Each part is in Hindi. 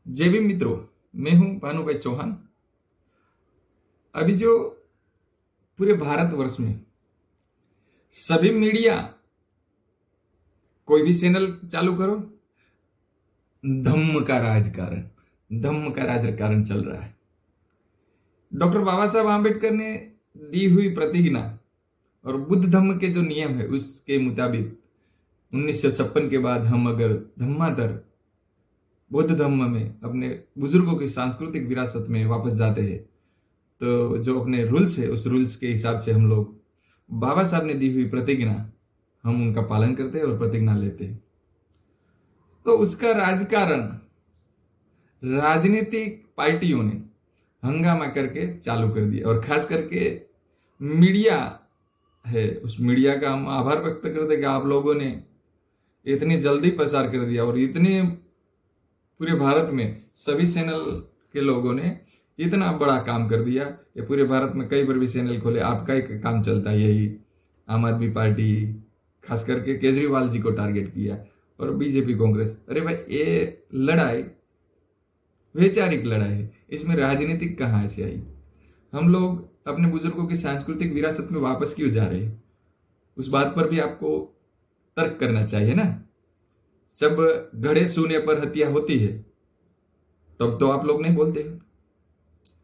जय भीम मित्रों। मैं हूं भानु भाई चौहान। अभी जो पूरे भारतवर्ष में सभी मीडिया, कोई भी चैनल चालू करो, धम्म का राजकारण चल रहा है। डॉक्टर बाबा साहब आम्बेडकर ने दी हुई प्रतिज्ञा और बुद्ध धम्म के जो नियम है उसके मुताबिक 1956 के बाद हम अगर धम्मांतर बौद्ध धम्म में अपने बुजुर्गों की सांस्कृतिक विरासत में वापस जाते हैं, तो जो अपने रूल्स है उस रूल्स के हिसाब से हम लोग बाबा साहब ने दी हुई प्रतिज्ञा हम उनका पालन करते हैं और प्रतिज्ञा लेते हैं। तो उसका राजकारण राजनीतिक पार्टियों ने हंगामा करके चालू कर दिया और खास करके मीडिया है, उस मीडिया का हम आभार व्यक्त करते हैं कि आप लोगों ने इतनी जल्दी प्रसार कर दिया और इतने पूरे भारत में सभी चैनल के लोगों ने इतना बड़ा काम कर दिया। ये पूरे भारत में कई बार भी चैनल खोले, आपका ही काम चलता है, यही आम आदमी पार्टी खास करके केजरीवाल जी को टारगेट किया और बीजेपी कांग्रेस। अरे भाई, ये लड़ाई वैचारिक लड़ाई है, इसमें राजनीतिक कहाँ से आई? हम लोग अपने बुजुर्गों की सांस्कृतिक विरासत में वापस क्यों जा रहे हैं, उस बात पर भी आपको तर्क करना चाहिए ना। सब घड़े सूने पर हत्या होती है तब तो आप लोग नहीं बोलते।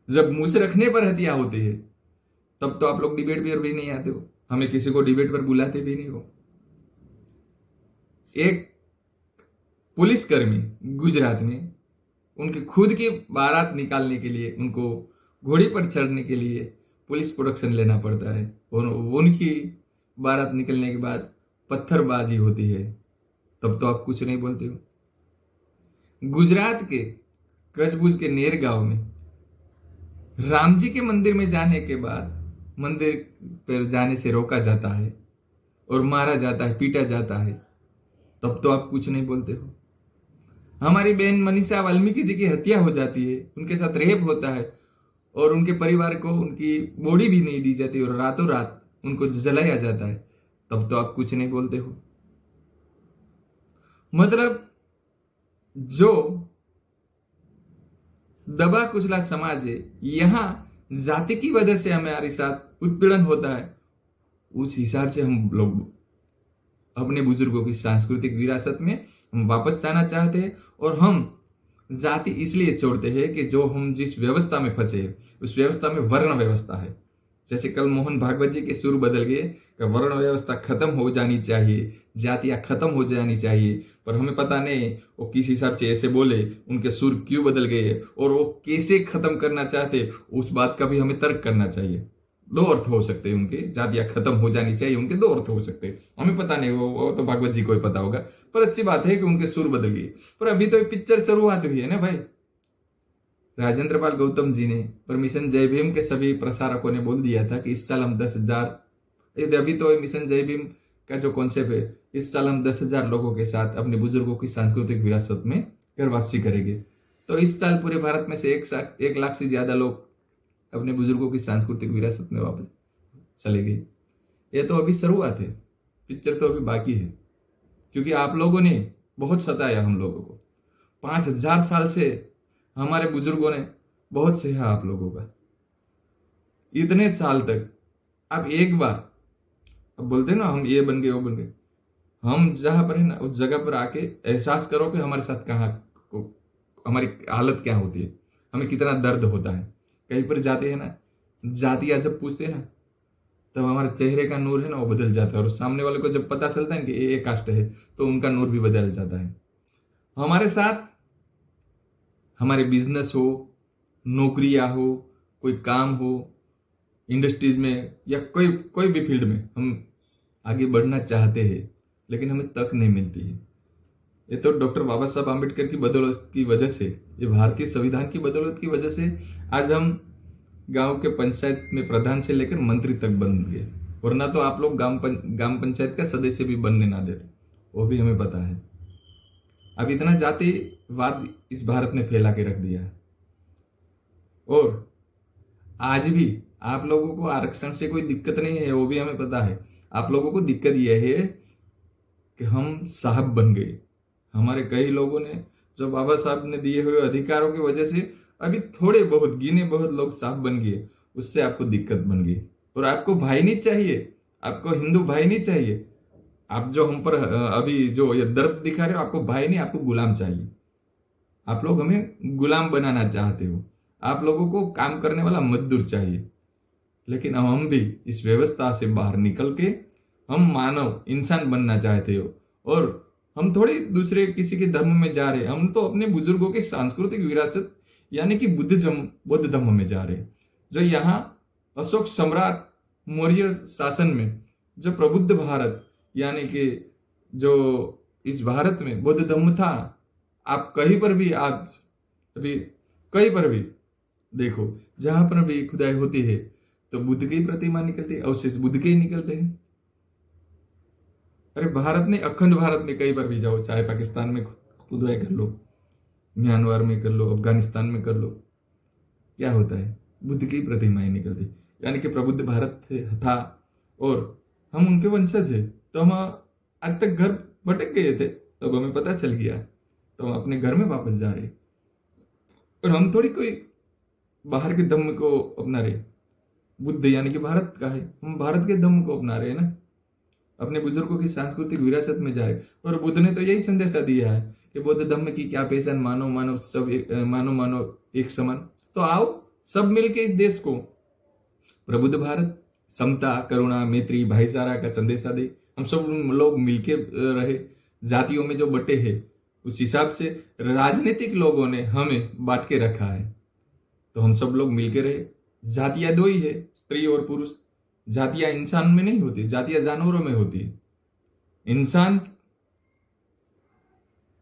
जब मुंह रखने पर हत्या होती है तब तो आप लोग डिबेट पर भी नहीं आते हो, हमें किसी को डिबेट पर बुलाते भी नहीं हो। एक पुलिसकर्मी गुजरात में उनकी खुद की बारात निकालने के लिए, उनको घोड़ी पर चढ़ने के लिए पुलिस प्रोटेक्शन लेना पड़ता है और उनकी बारात निकलने के बाद पत्थरबाजी होती है, तब तो आप कुछ नहीं बोलते हो। गुजरात के कच्छ के नेर गांव में राम जी के मंदिर में जाने के बाद मंदिर पर जाने से रोका जाता है और मारा जाता है, पीटा जाता है, तब तो आप कुछ नहीं बोलते हो। हमारी बहन मनीषा वाल्मीकि जी की हत्या हो जाती है, उनके साथ रेप होता है और उनके परिवार को उनकी बॉडी भी नहीं दी जाती और रातों रात उनको जलाया जाता है, तब तो आप कुछ नहीं बोलते हो। मतलब जो दबा कुचला समाज है, यहां जाति की वजह से हमारे साथ उत्पीड़न होता है, उस हिसाब से हम लोग अपने बुजुर्गों की सांस्कृतिक विरासत में हम वापस जाना चाहते हैं। और हम जाति इसलिए छोड़ते हैं कि जो हम जिस व्यवस्था में फंसे हैं उस व्यवस्था में वर्ण व्यवस्था है। जैसे कल मोहन भागवत जी के सुर बदल गए कि वर्ण व्यवस्था खत्म हो जानी चाहिए, जातियां खत्म हो जानी चाहिए, पर हमें पता नहीं वो किस हिसाब से ऐसे बोले, उनके सुर क्यों बदल गए और वो कैसे खत्म करना चाहते, उस बात का भी हमें तर्क करना चाहिए। दो अर्थ हो सकते हैं उनके, जातियां खत्म हो जानी चाहिए, उनके दो अर्थ हो सकते हैं, हमें पता नहीं, वो तो भागवत जी को ही पता होगा। पर अच्छी बात है कि उनके सुर बदल गए। पर अभी तो पिक्चर शुरुआत हुई है ना भाई। राजेंद्र पाल गौतम जी ने और मिशन जय भीम के सभी प्रसारकों ने बोल दिया था कि इस साल हम 10,000, अभी तो मिशन जय भीम का जो कॉन्सेप्ट है, इस साल हम 10,000 लोगों के साथ अपने बुजुर्गों की सांस्कृतिक विरासत में घर वापसी करेंगे। तो इस साल पूरे भारत में से 1 लाख से ज्यादा लोग अपने बुजुर्गों की सांस्कृतिक विरासत में वापस चले गए। ये तो अभी शुरुआत है, पिक्चर तो अभी बाकी है, क्योंकि आप लोगों ने बहुत सताया हम लोगों को। 5,000 साल से हमारे बुजुर्गों ने बहुत सहा आप लोगों का। इतने साल तक अब एक बार, अब बोलते ना हम ये बन गए वो बन गए, हम जहां पर है ना उस जगह पर आके एहसास करो कि हमारे साथ कहाँ हमारी हालत क्या होती है, हमें कितना दर्द होता है। कहीं पर जाते हैं ना, जातियां जब पूछते हैं ना, तब हमारे चेहरे का नूर है ना वो बदल जाता है और सामने वाले को जब पता चलता है कि ये कास्ट है तो उनका नूर भी बदल जाता है। हमारे साथ हमारे बिजनेस हो, नौकरियां हो, कोई काम हो, इंडस्ट्रीज में या कोई भी फील्ड में हम आगे बढ़ना चाहते हैं, लेकिन हमें तक नहीं मिलती है। ये तो डॉक्टर बाबा साहब आम्बेडकर की बदौलत की वजह से, ये भारतीय संविधान की बदौलत की वजह से आज हम गांव के पंचायत में प्रधान से लेकर मंत्री तक बन गए, वरना तो आप लोग गांव पंचायत का सदस्य भी बनने ना देते, वो भी हमें पता है। अब इतना जातिवाद इस भारत में फैला के रख दिया है और आज भी आप लोगों को आरक्षण से कोई दिक्कत नहीं है, वो भी हमें पता है। आप लोगों को दिक्कत यह है कि हम साहब बन गए। हमारे कई लोगों ने जो बाबा साहब ने दिए हुए अधिकारों की वजह से अभी थोड़े बहुत गिने बहुत लोग साफ बन गए, उससे आपको दिक्कत बन गई। और आपको भाई नहीं चाहिए, आपको हिंदू भाई नहीं चाहिए। आप जो हम पर अभी जो ये दर्द दिखा रहे हो, आपको भाई नहीं, आपको गुलाम चाहिए। आप लोग हमें गुलाम बनाना चाहते हो, आप लोगों को काम करने वाला मजदूर चाहिए। लेकिन अब हम भी इस व्यवस्था से बाहर निकल के हम मानव इंसान बनना चाहते हो। और हम थोड़ी दूसरे किसी के धर्म में जा रहे हैं, हम तो अपने बुजुर्गों की सांस्कृतिक विरासत यानी कि बौद्ध धर्म में जा रहे हैं। जो यहाँ अशोक सम्राट मौर्य शासन में जो प्रबुद्ध भारत यानी कि जो इस भारत में बौद्ध धर्म था, आप कहीं पर भी आप अभी कहीं पर भी देखो, जहां पर भी खुदाई होती है तो बुद्ध की प्रतिमा निकलती है, अवशेष बुद्ध के ही निकलते हैं। अरे भारत ने, अखंड भारत में कहीं पर भी जाओ, चाहे पाकिस्तान में खुदाई कर लो, म्यांमार में कर लो, अफगानिस्तान में कर लो, क्या होता है? बुद्ध की प्रतिमाएं निकलती। यानी कि प्रबुद्ध भारत था और हम उनके वंशज है। तो हम आज तक घर भटक गए थे, तब हमें पता चल गया, तो हम अपने घर में वापस जा रहे। और हम थोड़ी कोई बाहर के धर्म को अपना रहे। बुद्ध यानी कि भारत का है, हम भारत के धर्म को अपना रहे हैं ना, अपने बुजुर्गों की सांस्कृतिक विरासत में जा रहे। और बुद्ध ने तो यही संदेशा दिया है कि बौद्ध धर्म की क्या पहचान, मानव मानव सब मानव मानव एक समान। तो आओ सब मिलके इस देश को प्रबुद्ध भारत, समता, करुणा, मैत्री, भाईचारा का संदेशा दे। हम सब लोग मिलके रहे। जातियों में जो बटे हैं उस हिसाब से राजनीतिक लोगों ने हमें बांट के रखा है, तो हम सब लोग मिलके रहे। जातियां दो ही है, स्त्री और पुरुष। जातियां इंसान में नहीं होती, जातियां जानवरों में होती है। इंसान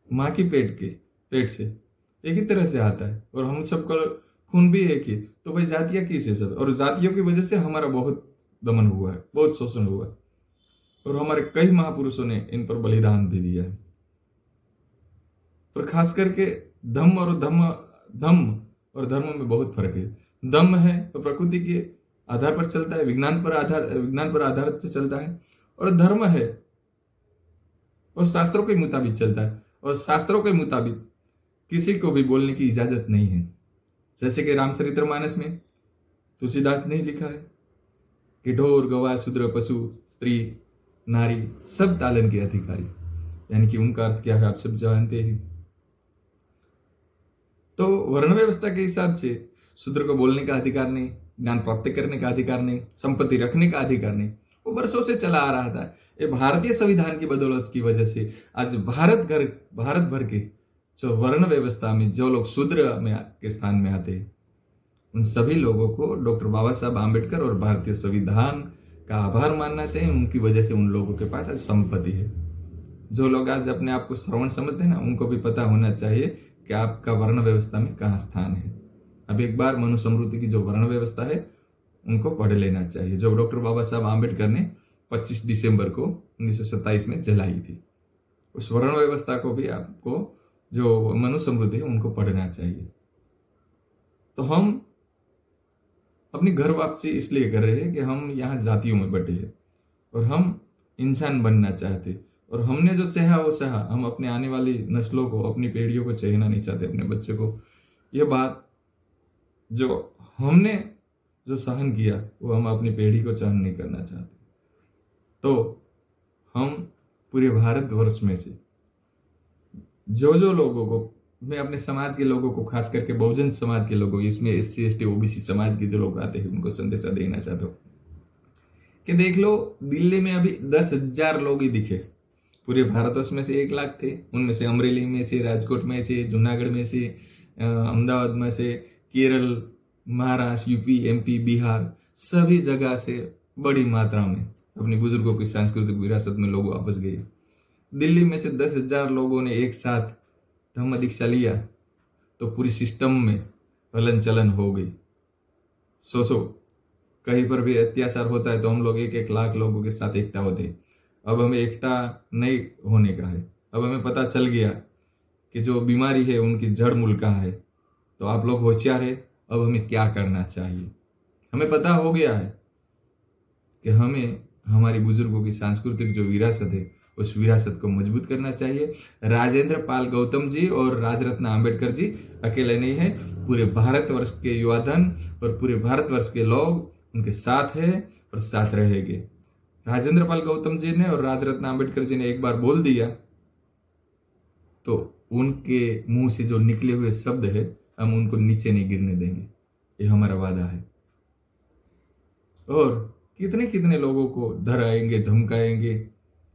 माँ की पेट से एक ही तरह से आता है, और हम सबका खून भी एक ही। तो भाई जातियां किस है सब? और जातियों की वजह से हमारा बहुत दमन हुआ है, बहुत शोषण हुआ है, और हमारे कई महापुरुषों ने इन पर बलिदान भी दिया है। और खास करके धम्म और धर्म में बहुत फर्क है। धम्म है तो प्रकृति के आधार पर चलता है, विज्ञान पर आधारित से चलता है। और धर्म है और शास्त्रों के मुताबिक चलता है, और शास्त्रों के मुताबिक किसी को भी बोलने की इजाजत नहीं है। जैसे कि रामचरितमानस में तुलसीदास ने लिखा है कि ढोर, गवार, शूद्र, पशु, स्त्री, नारी सब तालन के अधिकारी। यानी कि उनका अर्थ क्या है आप सब जानते हैं। तो वर्ण व्यवस्था के हिसाब से शूद्र को बोलने का अधिकार नहीं, ज्ञान प्राप्त करने का अधिकार नहीं, संपत्ति रखने का अधिकार नहीं। वो वर्षों से चला आ रहा था। ये भारतीय संविधान की बदौलत की वजह से आज भारत भर के जो वर्ण व्यवस्था में जो लोग शूद्र के स्थान में आते हैं, उन सभी लोगों को डॉक्टर बाबा साहब आम्बेडकर और भारतीय संविधान का आभार मानना चाहिए। उनकी वजह से उन लोगों के पास आज संपत्ति है। जो लोग आज अपने आप को श्रवण समझते हैं ना, उनको भी पता होना चाहिए कि आपका वर्ण व्यवस्था में कहाँ स्थान है। अब एक बार मनुस्मृति की जो वर्ण व्यवस्था है उनको पढ़ लेना चाहिए, जो डॉक्टर बाबा साहब आम्बेडकर ने 25 दिसंबर को 1927 में जलाई थी। उस वर्ण व्यवस्था को भी आपको, जो मनुस्मृति है, उनको पढ़ना चाहिए। तो हम अपनी घर वापसी इसलिए कर रहे हैं कि हम यहाँ जातियों में बटे हैं और हम इंसान बनना चाहते। और हमने जो चाहा वो चाहा, हम अपने आने वाली नस्लों को, अपनी पीढ़ियों को चहना नहीं चाहते, अपने बच्चे को। ये बात जो हमने जो सहन किया वो हम अपनी पीढ़ी को सहन नहीं करना चाहते। तो हम पूरे भारतवर्ष में से जो लोगों को, मैं अपने समाज के लोगों को, खास करके बहुजन समाज के लोगों, इसमें SC ST OBC समाज के जो लोग आते हैं, उनको संदेशा देना चाहता हूँ कि देख लो, दिल्ली में अभी 10,000 लोग ही दिखे। पूरे भारतवर्ष में से 1 लाख थे, उनमें से अमरेली में से, राजकोट में से, जूनागढ़ में से, अहमदाबाद में से, केरल, महाराष्ट्र, UP MP बिहार, सभी जगह से बड़ी मात्रा में अपने बुजुर्गों की सांस्कृतिक विरासत में लोग वापस गए। दिल्ली में से 10,000 लोगों ने एक साथ धम्म दीक्षा लिया तो पूरी सिस्टम में हलन चलन हो गई। सोचो, कहीं पर भी अत्याचार होता है तो हम लोग 1-1 लाख लोगों के साथ एकता होते। अब हमें एकता नहीं होने का है। अब हमें पता चल गया कि जो बीमारी है उनकी जड़ मूल कहाँ है। तो आप लोग होशियार है, अब हमें क्या करना चाहिए। हमें पता हो गया है कि हमें हमारी बुजुर्गों की सांस्कृतिक जो विरासत है उस विरासत को मजबूत करना चाहिए। राजेंद्र पाल गौतम जी और राजरत्न आम्बेडकर जी अकेले नहीं है, पूरे भारतवर्ष के युवा धन और पूरे भारतवर्ष के लोग उनके साथ है और साथ रहेंगे। राजेंद्र पाल गौतम जी ने और राजरत्न आम्बेडकर जी ने एक बार बोल दिया तो उनके मुंह से जो निकले हुए शब्द है हम उनको नीचे नहीं गिरने देंगे, ये हमारा वादा है। और कितने कितने लोगों को डराएंगे, धमकाएंगे,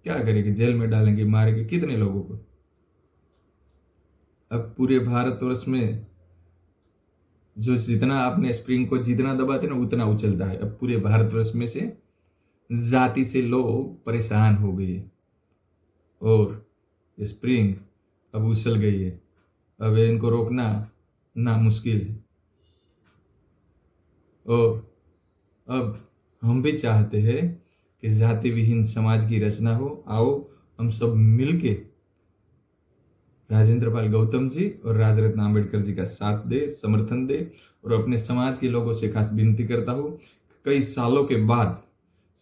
क्या करेंगे, जेल में डालेंगे, मारेंगे कितने लोगों को। अब पूरे भारतवर्ष में जो जितना आपने स्प्रिंग को जितना दबाते ना उतना उछलता है। अब पूरे भारतवर्ष में से जाति से लोग परेशान हो गए और स्प्रिंग अब उछल गई है। अब इनको रोकना ना मुश्किल है। और अब हम भी चाहते हैं कि जाति विहीन समाज की रचना हो। आओ हम सब मिलके राजेंद्र पाल गौतम जी और राजरत्न आम्बेडकर जी का साथ दे, समर्थन दे। और अपने समाज के लोगों से खास विनती करता हूँ, कई सालों के बाद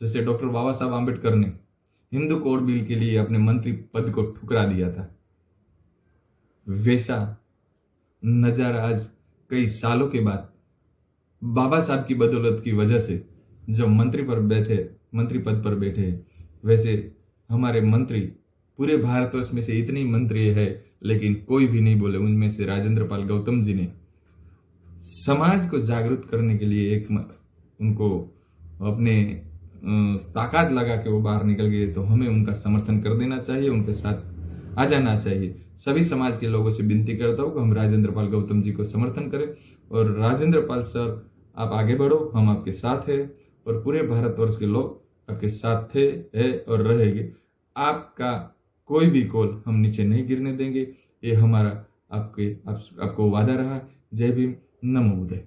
जैसे डॉक्टर बाबा साहब आम्बेडकर ने हिंदू कोड बिल के लिए अपने मंत्री पद को ठुकरा दिया था, वैसा नजारा आज कई सालों के बाद बाबा साहब की बदौलत की वजह से जो मंत्री पद पर बैठे, वैसे हमारे मंत्री पूरे भारतवर्ष में से इतने ही मंत्री है लेकिन कोई भी नहीं बोले। उनमें से राजेंद्र पाल गौतम जी ने समाज को जागरूक करने के लिए उनको अपने ताकत लगा के वो बाहर निकल गए, तो हमें उनका समर्थन कर देना चाहिए, उनके साथ आ जाना चाहिए। सभी समाज के लोगों से विनती करता हूँ कि हम राजेंद्र पाल गौतम जी को समर्थन करें। और राजेंद्र पाल सर, आप आगे बढ़ो, हम आपके साथ हैं और पूरे भारतवर्ष के लोग आपके साथ थे, है और रहेंगे। आपका कोई भी कॉल हम नीचे नहीं गिरने देंगे, ये हमारा आपको वादा रहा। जय भीम, नमो बुद्धाय।